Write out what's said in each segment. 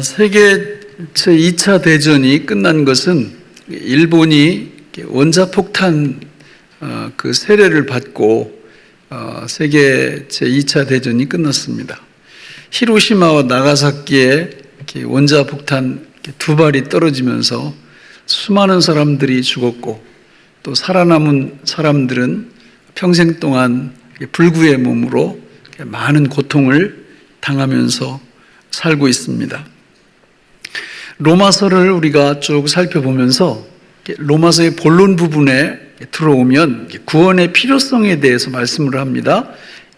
세계 제2차 대전이 끝난 것은 일본이 원자폭탄 그 세례를 받고 세계 제2차 대전이 끝났습니다. 히로시마와 나가사키에 원자폭탄 두 발이 떨어지면서 수많은 사람들이 죽었고, 또 살아남은 사람들은 평생 동안 불구의 몸으로 많은 고통을 당하면서 살고 있습니다. 로마서를 우리가 쭉 살펴보면서 로마서의 본론 부분에 들어오면 구원의 필요성에 대해서 말씀을 합니다.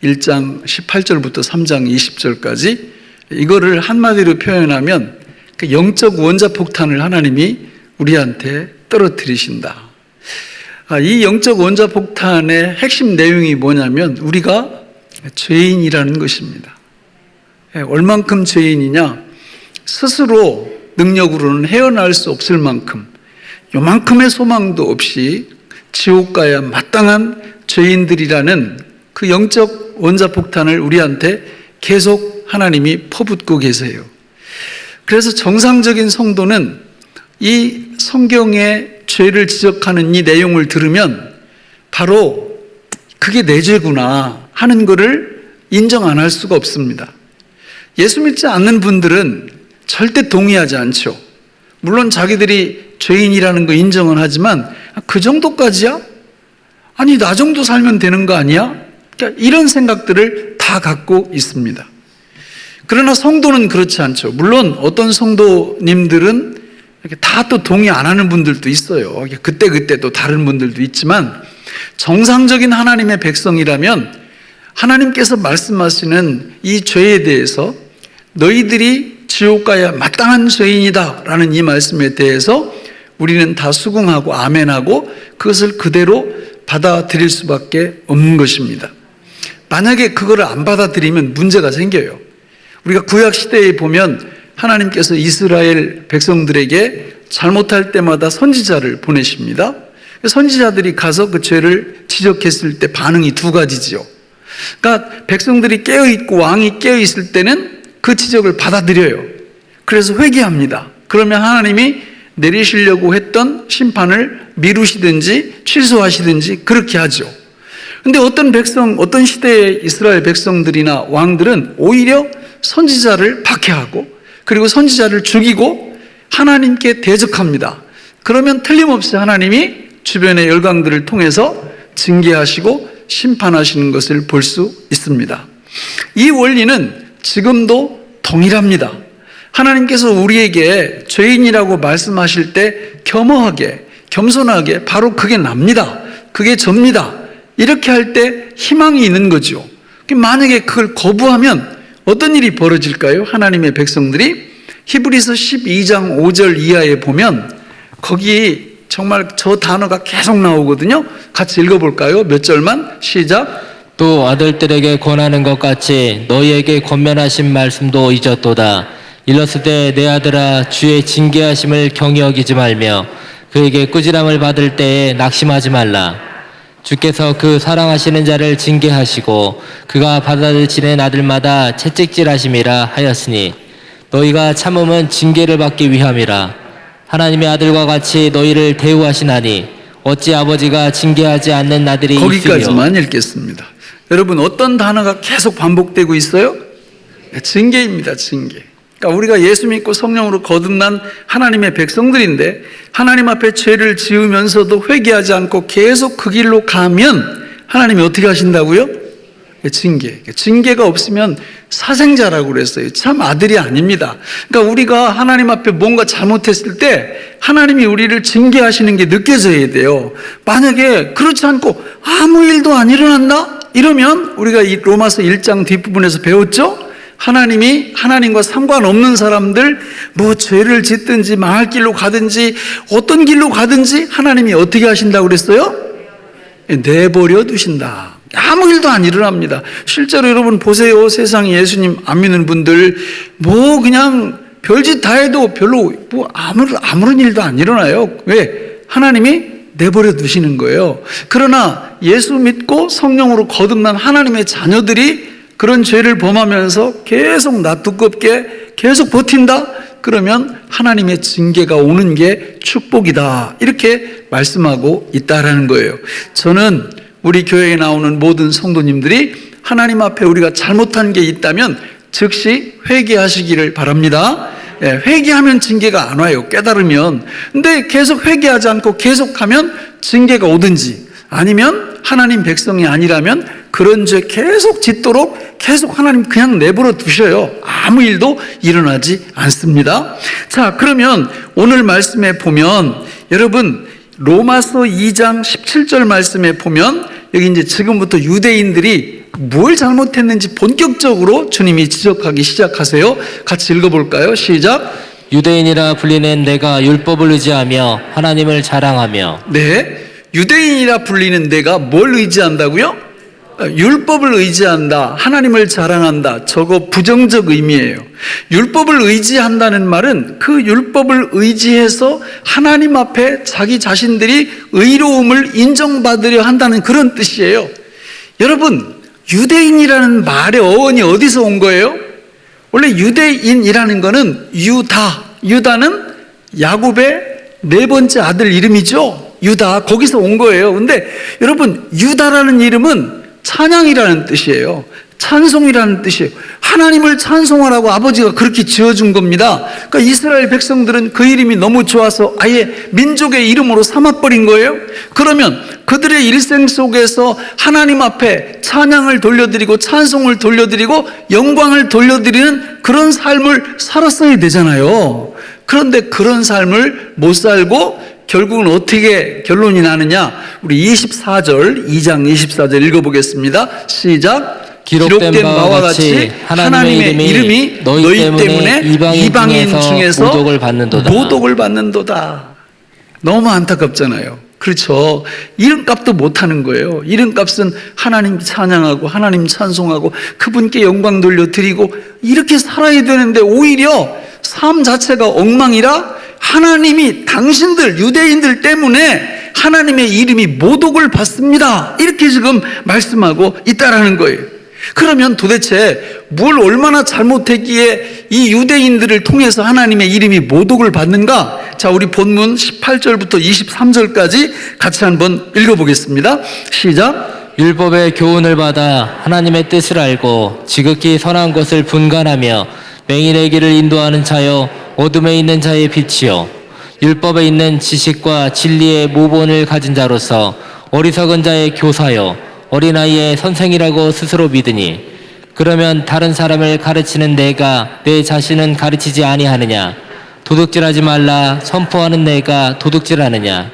1장 18절부터 3장 20절까지 이거를 한마디로 표현하면 영적 원자폭탄을 하나님이 우리한테 떨어뜨리신다. 이 영적 원자폭탄의 핵심 내용이 뭐냐면 우리가 죄인이라는 것입니다. 얼만큼 죄인이냐? 스스로 능력으로는 헤어날 수 없을 만큼 요만큼의 소망도 없이 지옥 가야 마땅한 죄인들이라는 그 영적 원자폭탄을 우리한테 계속 하나님이 퍼붓고 계세요. 그래서 정상적인 성도는 이 성경의 죄를 지적하는 이 내용을 들으면 바로 그게 내 죄구나 하는 것을 인정 안 할 수가 없습니다. 예수 믿지 않는 분들은 절대 동의하지 않죠. 물론 자기들이 죄인이라는 거 인정은 하지만 그 정도까지야? 아니 나 정도 살면 되는 거 아니야? 그러니까 이런 생각들을 다 갖고 있습니다. 그러나 성도는 그렇지 않죠. 물론 어떤 성도님들은 다 또 동의 안 하는 분들도 있어요. 그때 또 다른 분들도 있지만 정상적인 하나님의 백성이라면 하나님께서 말씀하시는 이 죄에 대해서 너희들이 지옥 가야 마땅한 죄인이다 라는 이 말씀에 대해서 우리는 다 수긍하고 아멘하고 그것을 그대로 받아들일 수밖에 없는 것입니다. 만약에 그거를 안 받아들이면 문제가 생겨요. 우리가 구약 시대에 보면 하나님께서 이스라엘 백성들에게 잘못할 때마다 선지자를 보내십니다. 선지자들이 가서 그 죄를 지적했을 때 반응이 두 가지지요. 그러니까 백성들이 깨어있고 왕이 깨어있을 때는 그 지적을 받아들여요. 그래서 회개합니다. 그러면 하나님이 내리시려고 했던 심판을 미루시든지 취소하시든지 그렇게 하죠. 근데 어떤 시대의 이스라엘 백성들이나 왕들은 오히려 선지자를 박해하고 그리고 선지자를 죽이고 하나님께 대적합니다. 그러면 틀림없이 하나님이 주변의 열강들을 통해서 징계하시고 심판하시는 것을 볼 수 있습니다. 이 원리는 지금도 동일합니다. 하나님께서 우리에게 죄인이라고 말씀하실 때 겸허하게, 겸손하게 바로 그게 납니다. 그게 접니다. 이렇게 할 때 희망이 있는 거죠. 만약에 그걸 거부하면 어떤 일이 벌어질까요? 하나님의 백성들이 히브리서 12장 5절 이하에 보면 거기 정말 저 단어가 계속 나오거든요. 같이 읽어볼까요? 몇 절만? 시작. 또 아들들에게 권하는 것 같이 너희에게 권면하신 말씀도 잊었도다. 일렀을 때 내 아들아 주의 징계하심을 경히 여기지 말며 그에게 꾸지람을 받을 때에 낙심하지 말라. 주께서 그 사랑하시는 자를 징계하시고 그가 받아들이는 아들마다 채찍질하심이라 하였으니 너희가 참음은 징계를 받기 위함이라. 하나님의 아들과 같이 너희를 대우하시나니 어찌 아버지가 징계하지 않는 아들이 있으며. 거기까지만 읽겠습니다. 여러분 어떤 단어가 계속 반복되고 있어요? 징계입니다. 징계. 그러니까 우리가 예수 믿고 성령으로 거듭난 하나님의 백성들인데 하나님 앞에 죄를 지으면서도 회개하지 않고 계속 그 길로 가면 하나님이 어떻게 하신다고요? 징계. 징계가 없으면 사생자라고 그랬어요. 참 아들이 아닙니다. 그러니까 우리가 하나님 앞에 뭔가 잘못했을 때 하나님이 우리를 징계하시는 게 느껴져야 돼요. 만약에 그렇지 않고 아무 일도 안 일어난다? 이러면 우리가 이 로마서 1장 뒷부분에서 배웠죠? 하나님이 하나님과 상관없는 사람들 뭐 죄를 짓든지 망할 길로 가든지 어떤 길로 가든지 하나님이 어떻게 하신다고 그랬어요? 내버려 두신다. 아무 일도 안 일어납니다. 실제로 여러분 보세요. 세상에 예수님 안 믿는 분들 뭐 그냥 별짓 다 해도 별로 뭐 아무런 일도 안 일어나요. 왜? 하나님이 내버려 두시는 거예요. 그러나 예수 믿고 성령으로 거듭난 하나님의 자녀들이 그런 죄를 범하면서 계속 나 두껍게 계속 버틴다? 그러면 하나님의 징계가 오는 게 축복이다. 이렇게 말씀하고 있다라는 거예요. 저는 우리 교회에 나오는 모든 성도님들이 하나님 앞에 우리가 잘못한 게 있다면 즉시 회개하시기를 바랍니다. 회개하면 징계가 안 와요. 깨달으면. 근데 계속 회개하지 않고 계속하면 징계가 오든지, 아니면 하나님 백성이 아니라면 그런 죄 계속 짓도록 계속 하나님 그냥 내버려 두셔요. 아무 일도 일어나지 않습니다. 자, 그러면 오늘 말씀에 보면 여러분 로마서 2장 17절 말씀에 보면 여기 이제 지금부터 유대인들이 뭘 잘못했는지 본격적으로 주님이 지적하기 시작하세요. 같이 읽어볼까요? 시작. 유대인이라 불리는 내가 율법을 의지하며 하나님을 자랑하며. 네, 유대인이라 불리는 내가 뭘 의지한다고요? 율법을 의지한다, 하나님을 자랑한다. 저거 부정적 의미예요. 율법을 의지한다는 말은 그 율법을 의지해서 하나님 앞에 자기 자신들이 의로움을 인정받으려 한다는 그런 뜻이에요. 여러분, 유대인이라는 말의 어원이 어디서 온 거예요? 원래 유대인이라는 거는 유다는 야곱의 네 번째 아들 이름이죠. 유다, 거기서 온 거예요. 근데 여러분, 유다라는 이름은 찬양이라는 뜻이에요. 찬송이라는 뜻이에요. 하나님을 찬송하라고 아버지가 그렇게 지어준 겁니다. 그러니까 이스라엘 백성들은 그 이름이 너무 좋아서 아예 민족의 이름으로 삼아버린 거예요. 그러면 그들의 일생 속에서 하나님 앞에 찬양을 돌려드리고 찬송을 돌려드리고 영광을 돌려드리는 그런 삶을 살았어야 되잖아요. 그런데 그런 삶을 못 살고 결국은 어떻게 결론이 나느냐? 우리 2장 24절 읽어보겠습니다. 시작. 기록된 바와 같이 하나님의 이름이 너희 때문에 이방인 중에서 모독을 받는도다. 너무 안타깝잖아요. 그렇죠. 이름값도 못하는 거예요. 이름값은 하나님 찬양하고 하나님 찬송하고 그분께 영광 돌려드리고 이렇게 살아야 되는데 오히려 삶 자체가 엉망이라 하나님이 당신들 유대인들 때문에 하나님의 이름이 모독을 받습니다. 이렇게 지금 말씀하고 있다라는 거예요. 그러면 도대체 뭘 얼마나 잘못했기에 이 유대인들을 통해서 하나님의 이름이 모독을 받는가? 자, 우리 본문 18절부터 23절까지 같이 한번 읽어보겠습니다. 시작. 율법의 교훈을 받아 하나님의 뜻을 알고 지극히 선한 것을 분간하며 맹인의 길을 인도하는 자여 어둠에 있는 자의 빛이요 율법에 있는 지식과 진리의 모본을 가진 자로서 어리석은 자의 교사요 어린아이의 선생이라고 스스로 믿으니 그러면 다른 사람을 가르치는 내가 내 자신은 가르치지 아니하느냐? 도둑질하지 말라 선포하는 내가 도둑질하느냐?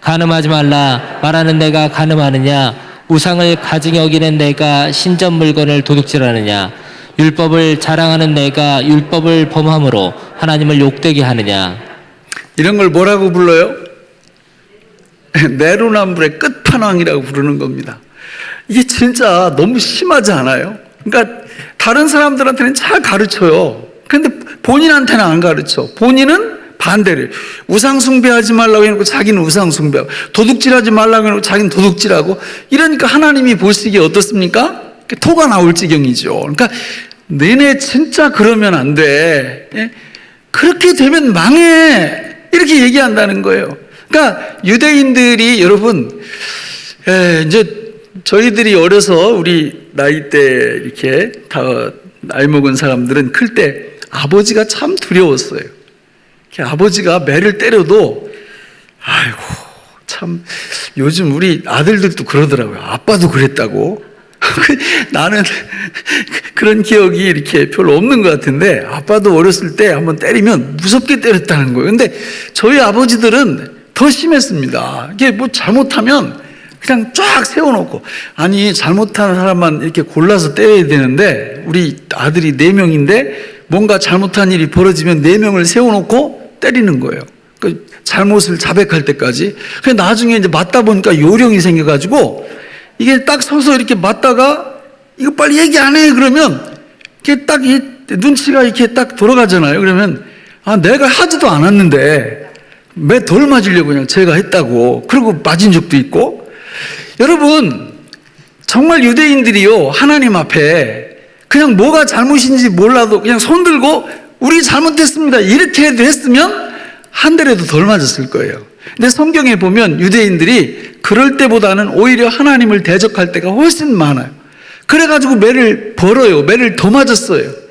간음하지 말라 말하는 내가 간음하느냐? 우상을 가증히 여기는 내가 신전 물건을 도둑질하느냐? 율법을 자랑하는 내가 율법을 범함으로 하나님을 욕되게 하느냐? 이런 걸 뭐라고 불러요? 내로남불의 끝판왕이라고 부르는 겁니다. 이게 진짜 너무 심하지 않아요? 그러니까 다른 사람들한테는 잘 가르쳐요. 그런데 본인한테는 안 가르쳐. 본인은 반대를. 우상 숭배하지 말라고 해놓고 자기는 우상 숭배하고, 도둑질하지 말라고 해놓고 자기는 도둑질하고, 이러니까 하나님이 보시기에 어떻습니까? 토가 나올 지경이죠. 그러니까 너네 진짜 그러면 안 돼. 그렇게 되면 망해. 이렇게 얘기한다는 거예요. 그러니까 유대인들이 여러분, 이제 저희들이 어려서 우리 나이 때 이렇게 다 나이 먹은 사람들은 클 때 아버지가 참 두려웠어요. 아버지가 매를 때려도 아이고 참 요즘 우리 아들들도 그러더라고요. 아빠도 그랬다고. 나는 그런 기억이 이렇게 별로 없는 것 같은데 아빠도 어렸을 때 한번 때리면 무섭게 때렸다는 거예요. 근데 저희 아버지들은 더 심했습니다. 이게 뭐 잘못하면 그냥 쫙 세워놓고, 아니 잘못하는 사람만 이렇게 골라서 때려야 되는데 우리 아들이 4명인데 뭔가 잘못한 일이 벌어지면 4명을 세워놓고 때리는 거예요. 그 잘못을 자백할 때까지. 나중에 이제 맞다 보니까 요령이 생겨가지고 이게 딱 서서 이렇게 맞다가 이거 빨리 얘기 안 해 그러면 이렇게 딱 눈치가 이렇게 딱 돌아가잖아요. 그러면 아 내가 하지도 않았는데 왜 덜 맞으려고 그냥 제가 했다고. 그리고 맞은 적도 있고. 여러분 정말 유대인들이요 하나님 앞에 그냥 뭐가 잘못인지 몰라도 그냥 손들고 우리 잘못했습니다. 이렇게 했으면 한 대라도 덜 맞았을 거예요. 근데 성경에 보면 유대인들이 그럴 때보다는 오히려 하나님을 대적할 때가 훨씬 많아요. 그래가지고 매를 벌어요. 매를 더 맞았어요.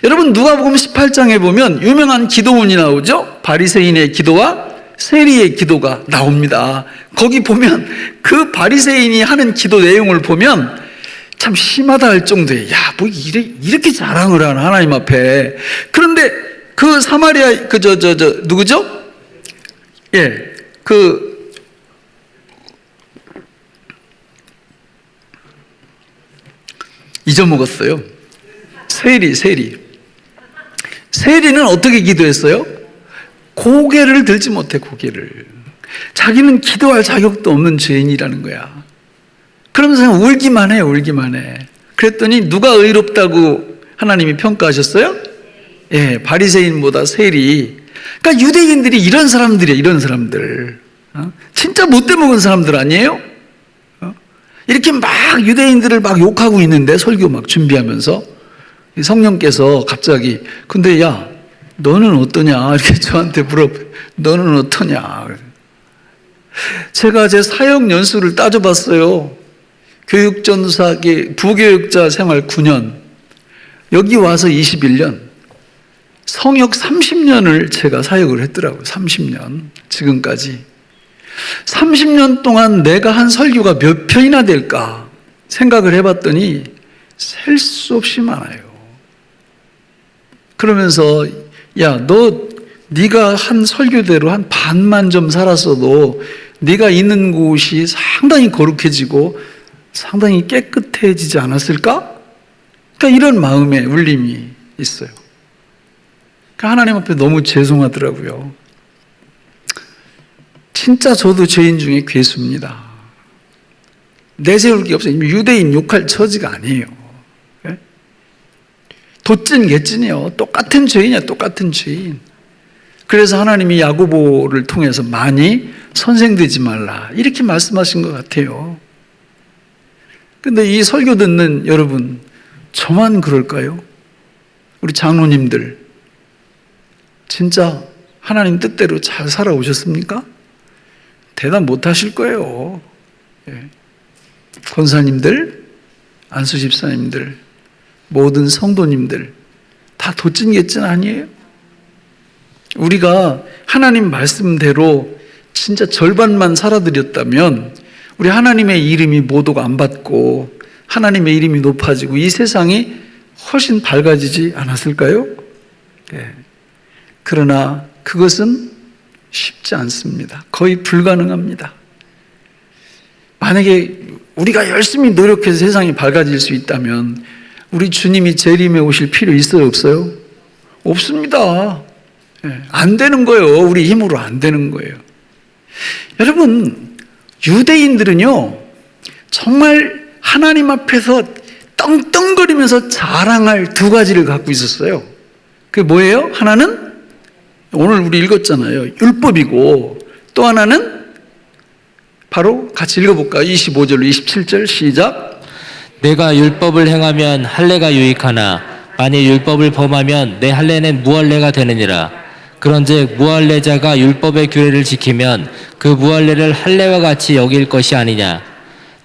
여러분 누가복음 18장에 보면 유명한 기도문이 나오죠. 바리새인의 기도와 세리의 기도가 나옵니다. 거기 보면 그 바리새인이 하는 기도 내용을 보면 참 심하다 할 정도에 뭐 이렇게 자랑을 하나 하나님 앞에. 그런데 그 사마리아 누구죠? 잊어먹었어요. 세리는 어떻게 기도했어요? 고개를 들지 못해. 고개를. 자기는 기도할 자격도 없는 죄인이라는 거야. 그러면서 그냥 울기만 해. 그랬더니 누가 의롭다고 하나님이 평가하셨어요? 바리새인보다 세리. 그러니까 유대인들이 이런 사람들이에요. 이런 사람들. 진짜 못돼 먹은 사람들 아니에요? 이렇게 막 유대인들을 막 욕하고 있는데 설교 막 준비하면서 성령께서 갑자기 근데 야 너는 어떠냐 이렇게 저한테 너는 어떠냐. 제가 제 사역 연수를 따져봤어요. 교육전사계 부교육자 생활 9년, 여기 와서 21년, 성역 30년을 제가 사역을 했더라고요. 30년 지금까지 30년 동안 내가 한 설교가 몇 편이나 될까 생각을 해봤더니 셀 수 없이 많아요. 그러면서 네가 한 설교대로 한 반만 좀 살았어도 네가 있는 곳이 상당히 거룩해지고 상당히 깨끗해지지 않았을까? 그러니까 이런 마음의 울림이 있어요. 그러니까 하나님 앞에 너무 죄송하더라고요. 진짜 저도 죄인 중에 괴수입니다. 내세울 게 없어요. 유대인 욕할 처지가 아니에요. 도찐 개찐이요. 똑같은 죄인이야. 똑같은 죄인. 그래서 하나님이 야고보를 통해서 많이 선생되지 말라 이렇게 말씀하신 것 같아요. 근데 이 설교 듣는 여러분 저만 그럴까요? 우리 장로님들 진짜 하나님 뜻대로 잘 살아오셨습니까? 대답 못 하실 거예요. 권사님들, 안수 집사님들, 모든 성도님들 다 도찐개찐 아니에요? 우리가 하나님 말씀대로 진짜 절반만 살아드렸다면 우리 하나님의 이름이 모독 안 받고 하나님의 이름이 높아지고 이 세상이 훨씬 밝아지지 않았을까요? 그러나 그것은 쉽지 않습니다. 거의 불가능합니다. 만약에 우리가 열심히 노력해서 세상이 밝아질 수 있다면 우리 주님이 재림에 오실 필요 있어요? 없어요? 없습니다. 안 되는 거예요. 우리 힘으로 안 되는 거예요. 여러분, 유대인들은요, 정말 하나님 앞에서 떵떵거리면서 자랑할 두 가지를 갖고 있었어요. 그게 뭐예요? 하나는 오늘 우리 읽었잖아요. 율법이고 또 하나는 바로 같이 읽어볼까요? 25절로 27절 시작. 내가 율법을 행하면 할례가 유익하나 만일 율법을 범하면 내 할례는 무할례가 되느니라. 그런즉 무할례자가 율법의 규례를 지키면 그 무할례를 할례와 같이 여길 것이 아니냐.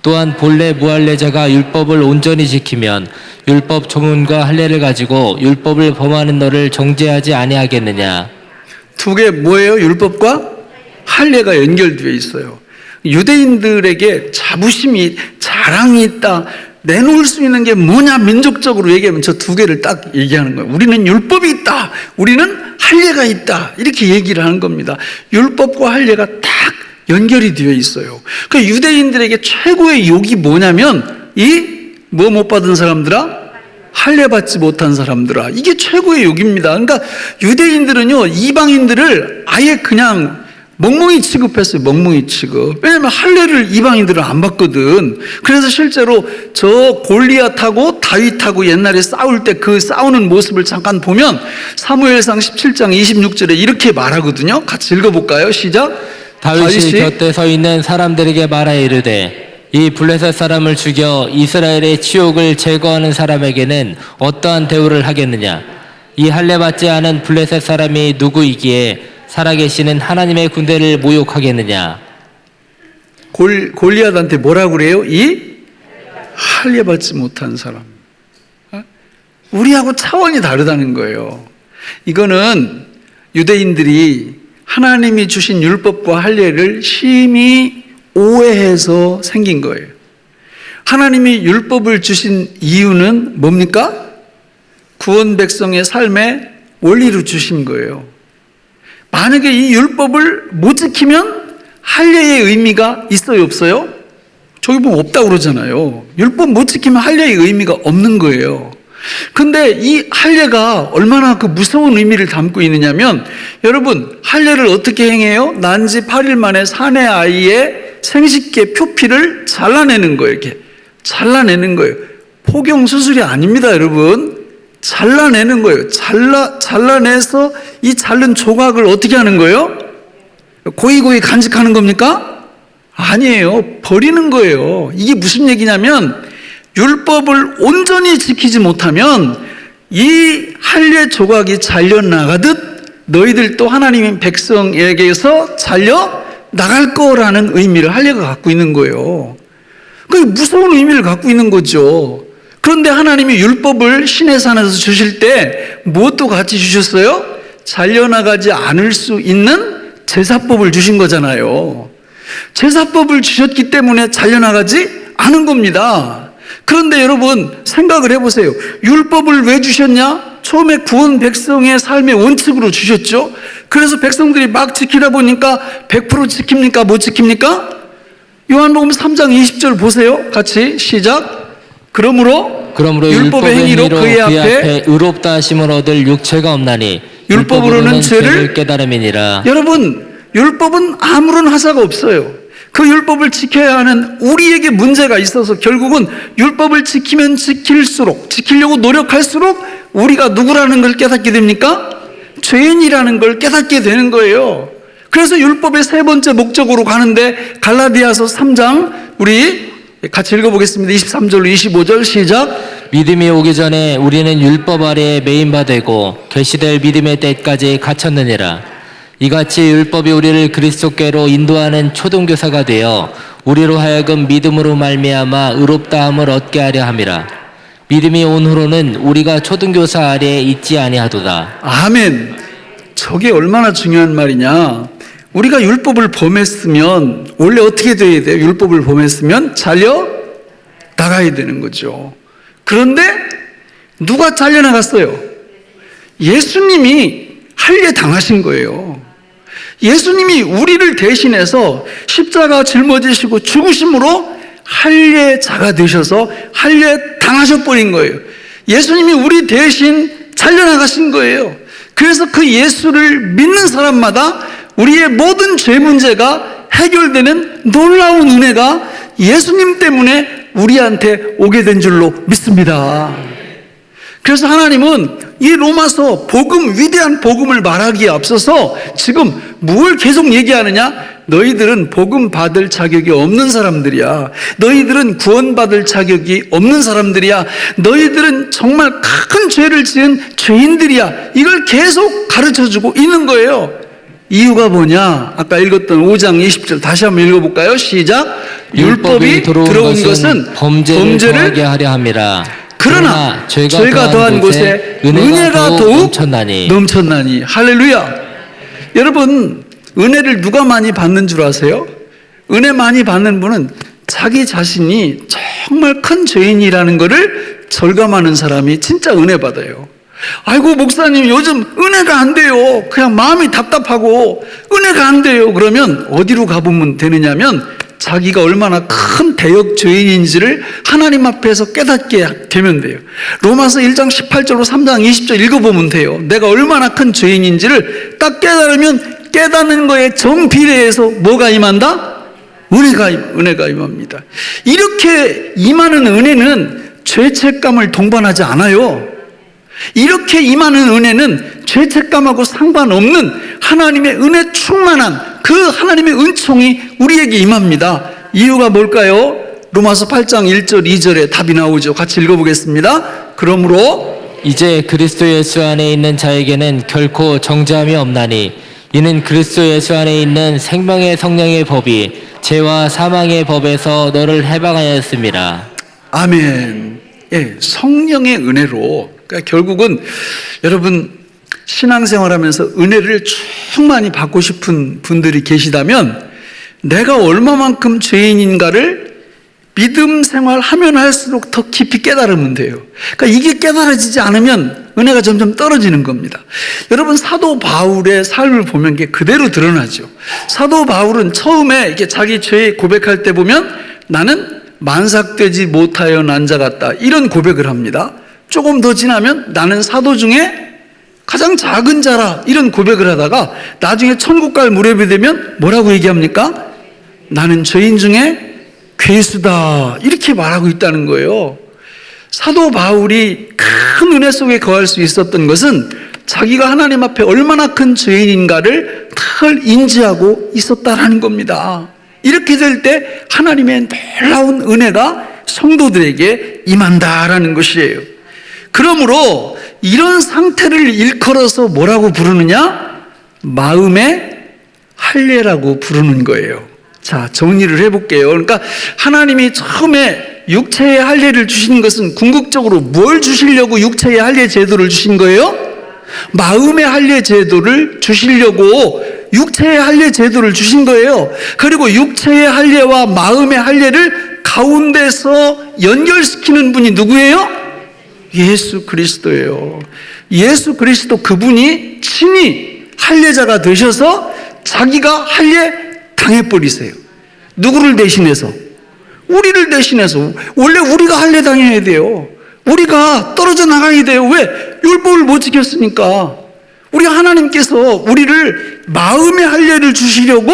또한 본래 무할례자가 율법을 온전히 지키면 율법 조문과 할례를 가지고 율법을 범하는 너를 정죄하지 아니하겠느냐. 두 개 뭐예요? 율법과 할례가 연결되어 있어요. 유대인들에게 자부심이, 자랑이 있다. 내놓을 수 있는 게 뭐냐? 민족적으로 얘기하면 저 두 개를 딱 얘기하는 거예요. 우리는 율법이 있다. 우리는 할례가 있다. 이렇게 얘기를 하는 겁니다. 율법과 할례가 딱 연결이 되어 있어요. 그 유대인들에게 최고의 욕이 뭐냐면 뭐 못 받은 사람들아? 할례 받지 못한 사람들아. 이게 최고의 욕입니다. 그러니까 유대인들은요, 이방인들을 아예 그냥 멍멍이 취급했어요. 멍멍이 취급. 왜냐하면 할례를 이방인들은 안 받거든. 그래서 실제로 저 골리앗하고 다윗하고 옛날에 싸울 때 그 싸우는 모습을 잠깐 보면 사무엘상 17장 26절에 이렇게 말하거든요. 같이 읽어볼까요? 시작. 다윗이 곁에 서 있는 사람들에게 말하여 이르되 이 블레셋 사람을 죽여 이스라엘의 치욕을 제거하는 사람에게는 어떠한 대우를 하겠느냐. 이 할례 받지 않은 블레셋 사람이 누구이기에 살아계시는 하나님의 군대를 모욕하겠느냐. 골리앗한테 뭐라고 그래요? 이 할례 받지 못한 사람. 우리하고 차원이 다르다는 거예요. 이거는 유대인들이 하나님이 주신 율법과 할례를 심히 오해해서 생긴 거예요. 하나님이 율법을 주신 이유는 뭡니까? 구원 백성의 삶의 원리로 주신 거예요. 만약에 이 율법을 못 지키면 할례의 의미가 있어요, 없어요? 저기 보면 없다고 그러잖아요. 율법 못 지키면 할례의 의미가 없는 거예요. 근데 이 할례가 얼마나 그 무서운 의미를 담고 있느냐면, 여러분, 할례를 어떻게 행해요? 난지 8일 만에 사내 아이의 생식계 표피를 잘라내는 거예요. 이렇게 잘라내는 거예요. 포경 수술이 아닙니다, 여러분. 잘라내는 거예요. 잘라내서 이 자른 조각을 어떻게 하는 거예요? 고이고이 간직하는 겁니까? 아니에요. 버리는 거예요. 이게 무슨 얘기냐면, 율법을 온전히 지키지 못하면 이 할례 조각이 잘려나가듯 너희들도 하나님의 백성에게서 잘려나갈 거라는 의미를 할례가 갖고 있는 거예요. 그게 무서운 의미를 갖고 있는 거죠. 그런데 하나님이 율법을 신의 산에서 주실 때 무엇도 같이 주셨어요? 잘려나가지 않을 수 있는 제사법을 주신 거잖아요. 제사법을 주셨기 때문에 잘려나가지 않은 겁니다. 그런데 여러분 생각을 해보세요. 율법을 왜 주셨냐? 처음에 구원 백성의 삶의 원칙으로 주셨죠. 그래서 백성들이 막 지키다 보니까 100% 지킵니까? 못 지킵니까? 요한복음 3장 20절 보세요. 같이 시작. 그러므로 율법의 행위로 그의 앞에 의롭다 하심을 얻을 육체가 없나니 율법으로는 죄를 깨달음이니라. 여러분, 율법은 아무런 하자가 없어요. 그 율법을 지켜야 하는 우리에게 문제가 있어서 결국은 율법을 지키면 지킬수록, 지키려고 노력할수록 우리가 누구라는 걸 깨닫게 됩니까? 죄인이라는 걸 깨닫게 되는 거예요. 그래서 율법의 세 번째 목적으로 가는데, 갈라디아서 3장 우리 같이 읽어보겠습니다. 23절로 25절 시작. 믿음이 오기 전에 우리는 율법 아래에 매인바 되고 계시될 믿음의 때까지 갇혔느니라. 이같이 율법이 우리를 그리스도께로 인도하는 초등교사가 되어 우리로 하여금 믿음으로 말미암아 의롭다함을 얻게 하려 함이라. 믿음이 온 후로는 우리가 초등교사 아래에 있지 아니하도다. 아멘. 저게 얼마나 중요한 말이냐. 우리가 율법을 범했으면 원래 어떻게 돼야 돼요? 율법을 범했으면 잘려 나가야 되는 거죠. 그런데 누가 잘려나갔어요? 예수님이 할례 당하신 거예요. 예수님이 우리를 대신해서 십자가 짊어지시고 죽으심으로 할례자가 되셔서 할례 당하셔버린 거예요. 예수님이 우리 대신 잘려나가신 거예요. 그래서 그 예수를 믿는 사람마다 우리의 모든 죄 문제가 해결되는 놀라운 은혜가 예수님 때문에 우리한테 오게 된 줄로 믿습니다. 그래서 하나님은 이 로마서 복음, 위대한 복음을 말하기에 앞서서 지금 뭘 계속 얘기하느냐? 너희들은 복음 받을 자격이 없는 사람들이야. 너희들은 구원받을 자격이 없는 사람들이야. 너희들은 정말 큰 죄를 지은 죄인들이야. 이걸 계속 가르쳐주고 있는 거예요. 이유가 뭐냐? 아까 읽었던 5장 20절 다시 한번 읽어볼까요? 시작. 율법이 들어온 것은 범죄를 더하게 하려 함이라. 그러나 죄가 더한 곳에 은혜가 더욱 넘쳤나니. 할렐루야. 여러분, 은혜를 누가 많이 받는 줄 아세요? 은혜 많이 받는 분은 자기 자신이 정말 큰 죄인이라는 것을 절감하는 사람이 진짜 은혜 받아요. 아이고 목사님 요즘 은혜가 안 돼요. 그냥 마음이 답답하고 은혜가 안 돼요. 그러면 어디로 가보면 되느냐면 자기가 얼마나 큰 대역 죄인인지를 하나님 앞에서 깨닫게 되면 돼요. 로마서 1장 18절로 3장 20절 읽어보면 돼요. 내가 얼마나 큰 죄인인지를 딱 깨달으면 깨닫는 거에 정비례해서 뭐가 임한다? 은혜가 임합니다. 이렇게 임하는 은혜는 죄책감을 동반하지 않아요. 이렇게 임하는 은혜는 죄책감하고 상관없는 하나님의 은혜 충만한 그 하나님의 은총이 우리에게 임합니다. 이유가 뭘까요? 로마서 8장 1절 2절에 답이 나오죠. 같이 읽어보겠습니다. 그러므로 이제 그리스도 예수 안에 있는 자에게는 결코 정죄함이 없나니 이는 그리스도 예수 안에 있는 생명의 성령의 법이 죄와 사망의 법에서 너를 해방하였습니다. 아멘. 예, 성령의 은혜로, 그러니까 결국은 여러분 신앙생활하면서 은혜를 충만히 받고 싶은 분들이 계시다면 내가 얼마만큼 죄인인가를 믿음 생활하면 할수록 더 깊이 깨달으면 돼요. 그러니까 이게 깨달아지지 않으면 은혜가 점점 떨어지는 겁니다. 여러분 사도 바울의 삶을 보면 이게 그대로 드러나죠. 사도 바울은 처음에 이렇게 자기 죄 고백할 때 보면 나는 만삭되지 못하여 난 자 같다 이런 고백을 합니다. 조금 더 지나면 나는 사도 중에 가장 작은 자라 이런 고백을 하다가 나중에 천국 갈 무렵이 되면 뭐라고 얘기합니까? 나는 죄인 중에 괴수다 이렇게 말하고 있다는 거예요. 사도 바울이 큰 은혜 속에 거할 수 있었던 것은 자기가 하나님 앞에 얼마나 큰 죄인인가를 잘 인지하고 있었다라는 겁니다. 이렇게 될 때 하나님의 놀라운 은혜가 성도들에게 임한다라는 것이에요. 그러므로 이런 상태를 일컬어서 뭐라고 부르느냐? 마음의 할례라고 부르는 거예요. 자, 정리를 해볼게요. 그러니까 하나님이 처음에 육체의 할례를 주신 것은 궁극적으로 뭘 주시려고 육체의 할례 제도를 주신 거예요? 마음의 할례 제도를 주시려고 육체의 할례 제도를 주신 거예요. 그리고 육체의 할례와 마음의 할례를 가운데서 연결시키는 분이 누구예요? 예수 그리스도예요. 예수 그리스도 그분이 친히 할례자가 되셔서 자기가 할례 당해버리세요. 누구를 대신해서? 우리를 대신해서. 원래 우리가 할례 당해야 돼요. 우리가 떨어져 나가야 돼요. 왜? 율법을 못 지켰으니까. 우리 하나님께서 우리를 마음의 할례를 주시려고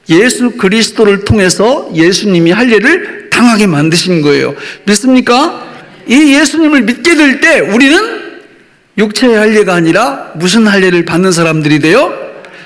예수 그리스도를 통해서 예수님이 할례를 당하게 만드신 거예요. 믿습니까? 이 예수님을 믿게 될 때 우리는 육체의 할례가 아니라 무슨 할례를 받는 사람들이 돼요?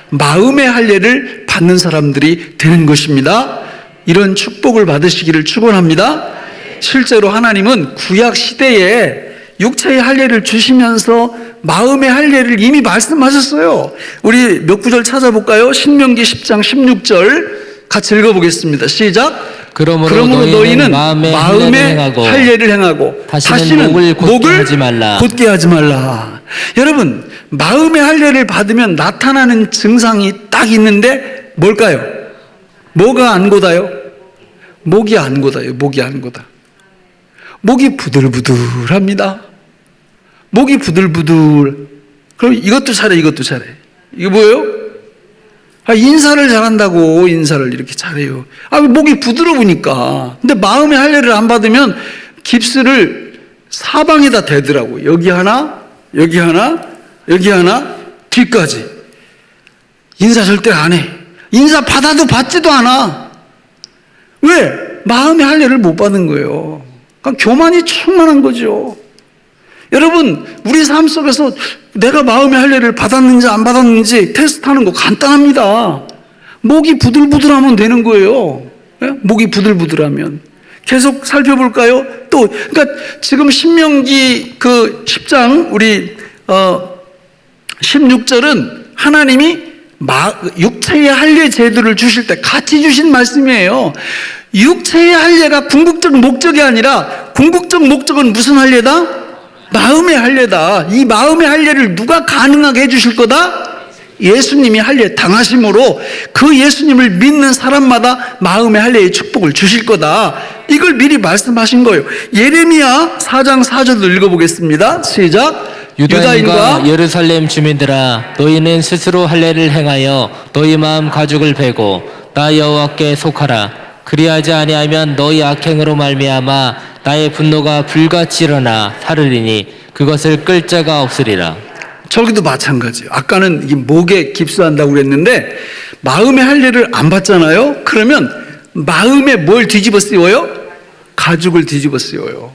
마음의 할례를 받는 사람들이 되는 것입니다. 이런 축복을 받으시기를 축원합니다. 실제로 하나님은 구약 시대에 육체의 할례를 주시면서 마음의 할례를 이미 말씀하셨어요. 우리 몇 구절 찾아볼까요? 신명기 10장 16절 같이 읽어보겠습니다. 시작. 그러므로 너희는 마음의 할례를 행하고 다시는 목을 곧게 하지 말라. 여러분, 마음의 할례를 받으면 나타나는 증상이 딱 있는데 뭘까요? 뭐가 안 곧아요? 목이 안 곧아요. 목이 안 곧아. 목이 부들부들합니다. 목이 부들부들. 그럼 이것도 잘해, 이것도 잘해. 이게 뭐예요? 인사를 잘한다고 인사를 이렇게 잘해요. 목이 부드러우니까. 근데 마음의 할례를 안 받으면 깁스를 사방에다 대더라고. 여기 하나, 여기 하나, 여기 하나, 뒤까지. 인사 절대 안 해. 인사 받아도 받지도 않아. 왜? 마음의 할례를 못 받은 거예요. 그러니까 교만이 충만한 거죠. 여러분, 우리 삶 속에서 내가 마음의 할례를 받았는지 안 받았는지 테스트하는 거 간단합니다. 목이 부들부들하면 되는 거예요. 목이 부들부들하면. 계속 살펴볼까요? 또, 그러니까 지금 신명기 그 10장 우리 16절은 하나님이 육체의 할례 제도를 주실 때 같이 주신 말씀이에요. 육체의 할례가 궁극적 목적이 아니라 궁극적 목적은 무슨 할례다? 마음의 할례다. 이 마음의 할례를 누가 가능하게 해주실 거다? 예수님이 할례 당하심으로 그 예수님을 믿는 사람마다 마음의 할례의 축복을 주실 거다. 이걸 미리 말씀하신 거예요. 예레미야 4장 4절도 읽어보겠습니다. 시작. 유다인과 예루살렘 주민들아, 너희는 스스로 할례를 행하여 너희 마음 가죽을 베고 나 여호와께 속하라. 그리하지 아니하면 너희 악행으로 말미암아 나의 분노가 불같이 일어나 사르리니 그것을 끌 자가 없으리라. 저기도 마찬가지예요. 아까는 이게 목에 깁스한다고 그랬는데 마음의 할례를 안 받잖아요. 그러면 마음에 뭘 뒤집어 씌워요? 가죽을 뒤집어 씌워요.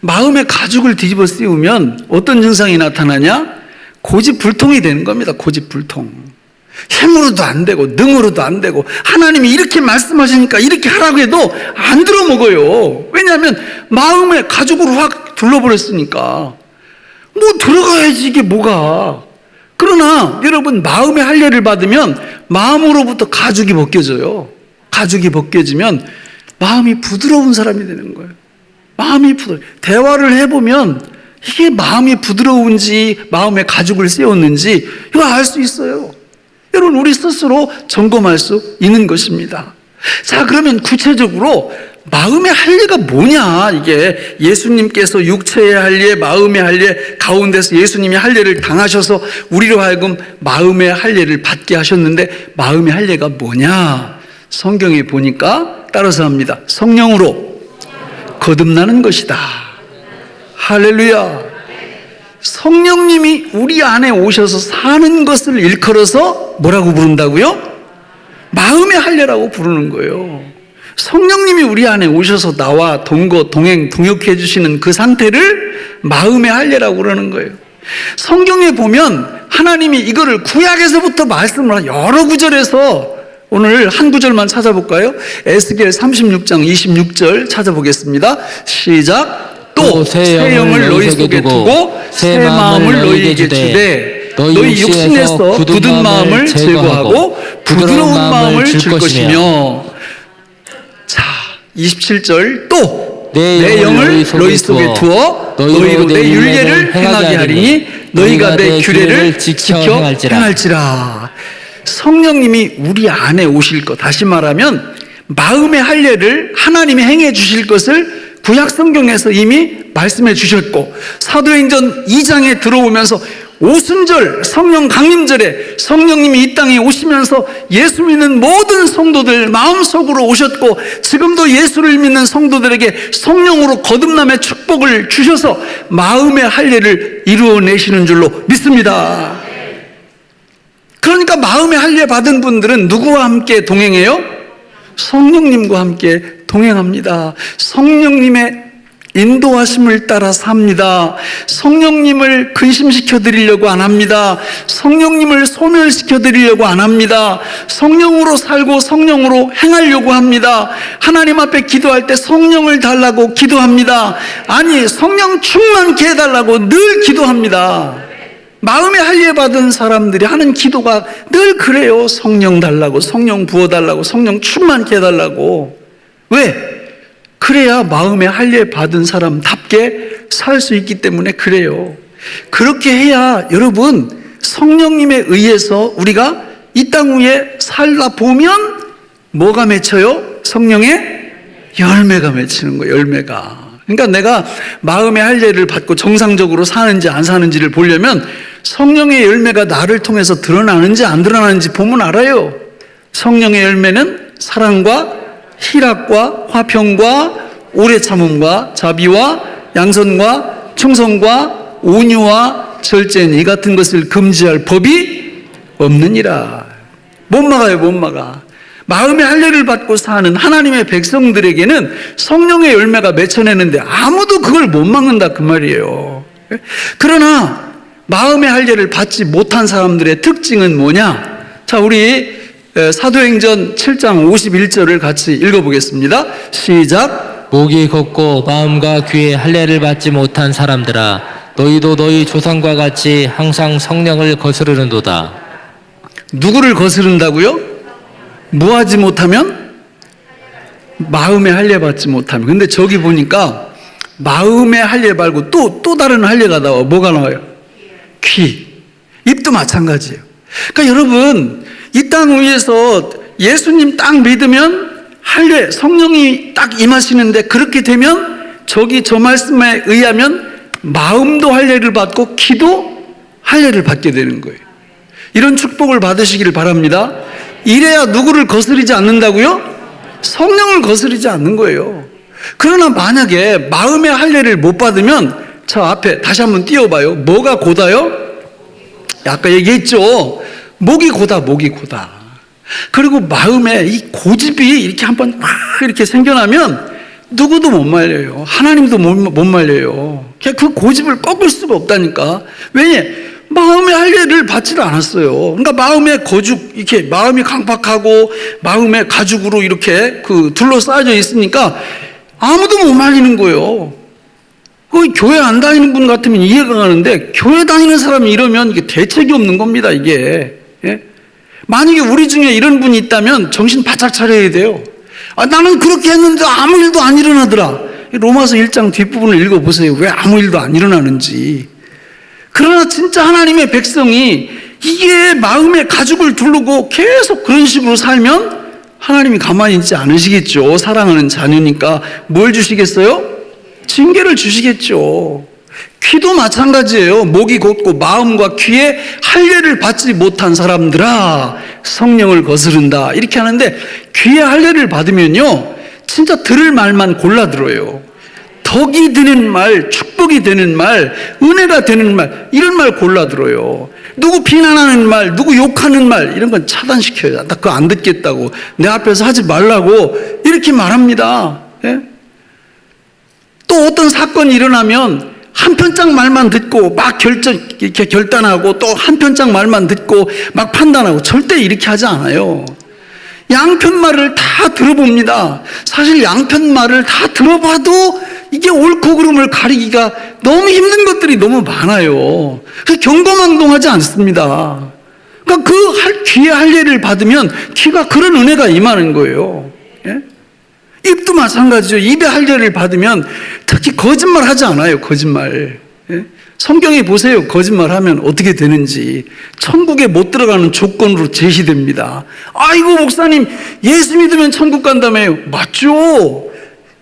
마음에 가죽을 뒤집어 씌우면 어떤 증상이 나타나냐? 고집불통이 되는 겁니다. 고집불통. 힘으로도 안 되고 능으로도 안 되고 하나님이 이렇게 말씀하시니까 이렇게 하라고 해도 안 들어먹어요. 왜냐하면 마음에 가죽으로 확 둘러버렸으니까. 뭐 들어가야지 이게 뭐가. 그러나 여러분 마음의 할례를 받으면 마음으로부터 가죽이 벗겨져요. 가죽이 벗겨지면 마음이 부드러운 사람이 되는 거예요. 마음이 대화를 해보면 이게 마음이 부드러운지 마음에 가죽을 씌웠는지 이거 알 수 있어요. 여러분 우리 스스로 점검할 수 있는 것입니다. 자, 그러면 구체적으로 마음의 할례가 뭐냐. 이게 예수님께서 육체의 할례, 마음의 할례 가운데서 예수님이 할례를 당하셔서 우리로 하여금 마음의 할례를 받게 하셨는데 마음의 할례가 뭐냐. 성경에 보니까 따라서 합니다. 성령으로 거듭나는 것이다. 할렐루야. 성령님이 우리 안에 오셔서 사는 것을 일컬어서 뭐라고 부른다고요? 마음의 할례라고 부르는 거예요. 성령님이 우리 안에 오셔서 나와 동행, 동역해 주시는 그 상태를 마음의 할례라고 그러는 거예요. 성경에 보면 하나님이 이거를 구약에서부터 말씀을 여러 구절에서 오늘 한 구절만 찾아볼까요? 에스겔 36장 26절 찾아보겠습니다. 시작. 또 새 영을 너희 속에 두고 새 마음을 너희에게 주되 너희 육신에서 굳은 마음을 제거하고 부드러운 마음을 줄 것이며. 자, 27절. 또 내 영을 너희 속에 두어 너희로 내 율례를 행하게 하리니 너희가 내 규례를 지켜 행할지라. 성령님이 우리 안에 오실 것, 다시 말하면 마음의 할례를 하나님이 행해 주실 것을 구약 성경에서 이미 말씀해 주셨고, 사도행전 2장에 들어오면서 오순절 성령 강림절에 성령님이 이 땅에 오시면서 예수 믿는 모든 성도들 마음속으로 오셨고, 지금도 예수를 믿는 성도들에게 성령으로 거듭남의 축복을 주셔서 마음의 할례를 이루어내시는 줄로 믿습니다. 그러니까 마음의 할례 받은 분들은 누구와 함께 동행해요? 성령님과 함께 동행합니다. 성령님의 인도하심을 따라 삽니다. 성령님을 근심시켜 드리려고 안 합니다. 성령님을 소멸시켜 드리려고 안 합니다. 성령으로 살고 성령으로 행하려고 합니다. 하나님 앞에 기도할 때 성령을 달라고 기도합니다. 아니, 성령 충만케 해달라고 늘 기도합니다. 마음의 할례 받은 사람들이 하는 기도가 늘 그래요. 성령 달라고, 성령 부어달라고, 성령 충만케 해달라고. 왜? 그래야 마음의 할례 받은 사람답게 살 수 있기 때문에 그래요. 그렇게 해야 여러분 성령님에 의해서 우리가 이 땅 위에 살다 보면 뭐가 맺혀요? 성령의 열매가 맺히는 거예요. 열매가. 그러니까 내가 마음의 할례를 받고 정상적으로 사는지 안 사는지를 보려면 성령의 열매가 나를 통해서 드러나는지 안 드러나는지 보면 알아요. 성령의 열매는 사랑과 희락과 화평과 오래 참음과 자비와 양선과 충성과 온유와 절제는 이 같은 것을 금지할 법이 없느니라. 못 막아요, 못 막아. 마음의 할례를 받고 사는 하나님의 백성들에게는 성령의 열매가 맺혀내는데 아무도 그걸 못 막는다 그 말이에요. 그러나 마음의 할례를 받지 못한 사람들의 특징은 뭐냐? 자, 우리 사도행전 7장 51절을 같이 읽어보겠습니다. 시작. 목이 걷고 마음과 귀에 할례를 받지 못한 사람들아, 너희도 너희 조상과 같이 항상 성령을 거스르는도다. 누구를 거스른다고요? 뭐 하지 못하면? 마음의 할례 받지 못하면. 근데 저기 보니까 마음의 할례 말고 또 다른 할례가 나와. 뭐가 나와요? 귀. 입도 마찬가지예요. 그러니까 여러분, 이 땅 위에서 예수님 딱 믿으면 할례, 성령이 딱 임하시는데, 그렇게 되면 저기 저 말씀에 의하면 마음도 할례를 받고 귀도 할례를 받게 되는 거예요. 이런 축복을 받으시기를 바랍니다. 이래야 누구를 거스르지 않는다고요? 성령을 거스르지 않는 거예요. 그러나 만약에 마음의 할례를 못 받으면, 저 앞에 다시 한번 띄워봐요. 뭐가 고다요? 아까 얘기했죠. 목이 고다, 목이 고다. 그리고 마음에 이 고집이 이렇게 한번 막 이렇게 생겨나면 누구도 못 말려요. 하나님도 못 말려요. 그 고집을 꺾을 수가 없다니까. 왜냐? 마음의 할례를 받지를 않았어요. 그러니까 마음의 거죽, 이렇게 마음이 강팍하고 마음의 가죽으로 이렇게 둘러싸여져 있으니까 아무도 못 말리는 거예요. 그 교회 안 다니는 분 같으면 이해가 가는데 교회 다니는 사람이 이러면 이게 대책이 없는 겁니다, 이게. 예? 만약에 우리 중에 이런 분이 있다면 정신 바짝 차려야 돼요. 나는 그렇게 했는데 아무 일도 안 일어나더라. 로마서 1장 뒷부분을 읽어보세요. 왜 아무 일도 안 일어나는지. 그러나 진짜 하나님의 백성이 이게 마음의 가죽을 두르고 계속 그런 식으로 살면 하나님이 가만히 있지 않으시겠죠. 사랑하는 자녀니까 뭘 주시겠어요? 징계를 주시겠죠. 귀도 마찬가지예요. 목이 곧고 마음과 귀에 할례를 받지 못한 사람들아 성령을 거스른다 이렇게 하는데, 귀에 할례를 받으면요 진짜 들을 말만 골라 들어요. 덕이 되는 말, 축복이 되는 말, 은혜가 되는 말, 이런 말 골라 들어요. 누구 비난하는 말, 누구 욕하는 말 이런 건 차단시켜요. 나 그거 안 듣겠다고, 내 앞에서 하지 말라고 이렇게 말합니다. 예? 또 어떤 사건이 일어나면 한 편짝 말만 듣고 막 이렇게 결단하고, 또 한 편짝 말만 듣고 막 판단하고, 절대 이렇게 하지 않아요. 양편 말을 다 들어봅니다. 사실 양편 말을 다 들어봐도 이게 옳고 그름을 가리기가 너무 힘든 것들이 너무 많아요. 그래서 경거망동하지 않습니다. 그러니까 그 귀에 할례를 받으면 귀가 그런 은혜가 임하는 거예요. 예? 입도 마찬가지죠. 입에 할례를 받으면 특히 거짓말 하지 않아요. 거짓말. 예? 성경에 보세요. 거짓말하면 어떻게 되는지. 천국에 못 들어가는 조건으로 제시됩니다. 아이고 목사님, 예수 믿으면 천국 간다며요. 맞죠?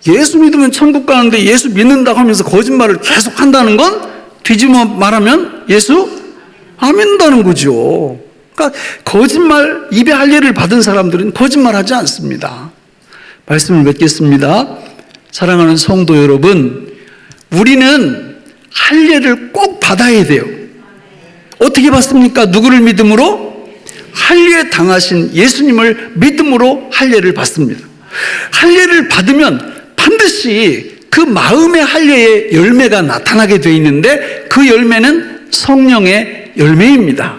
예수 믿으면 천국 가는데 예수 믿는다고 하면서 거짓말을 계속 한다는 건 뒤집어 말하면 예수 안 믿는다는 거죠. 그러니까 거짓말, 입에 할례를 받은 사람들은 거짓말하지 않습니다. 말씀을 맺겠습니다. 사랑하는 성도 여러분, 우리는 할례를 꼭 받아야 돼요. 어떻게 받습니까? 누구를 믿음으로? 할례 당하신 예수님을 믿음으로 할례를 받습니다. 할례를 받으면 반드시 그 마음의 할례의 열매가 나타나게 되어 있는데, 그 열매는 성령의 열매입니다.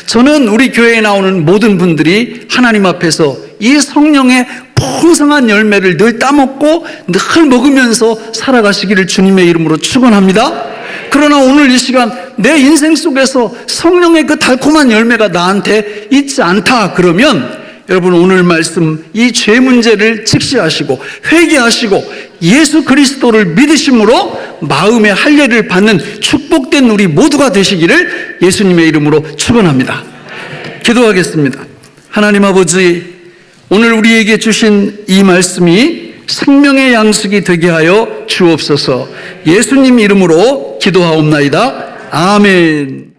저는 우리 교회에 나오는 모든 분들이 하나님 앞에서 이 성령의 풍성한 열매를 늘 따먹고 늘 먹으면서 살아가시기를 주님의 이름으로 축원합니다. 그러나 오늘 이 시간 내 인생 속에서 성령의 그 달콤한 열매가 나한테 있지 않다 그러면, 여러분 오늘 말씀 이 죄 문제를 직시하시고 회개하시고 예수 그리스도를 믿으심으로 마음의 할례를 받는 축복된 우리 모두가 되시기를 예수님의 이름으로 축원합니다. 기도하겠습니다. 하나님 아버지, 오늘 우리에게 주신 이 말씀이 생명의 양식이 되게 하여 주옵소서. 예수님 이름으로 기도하옵나이다. 아멘.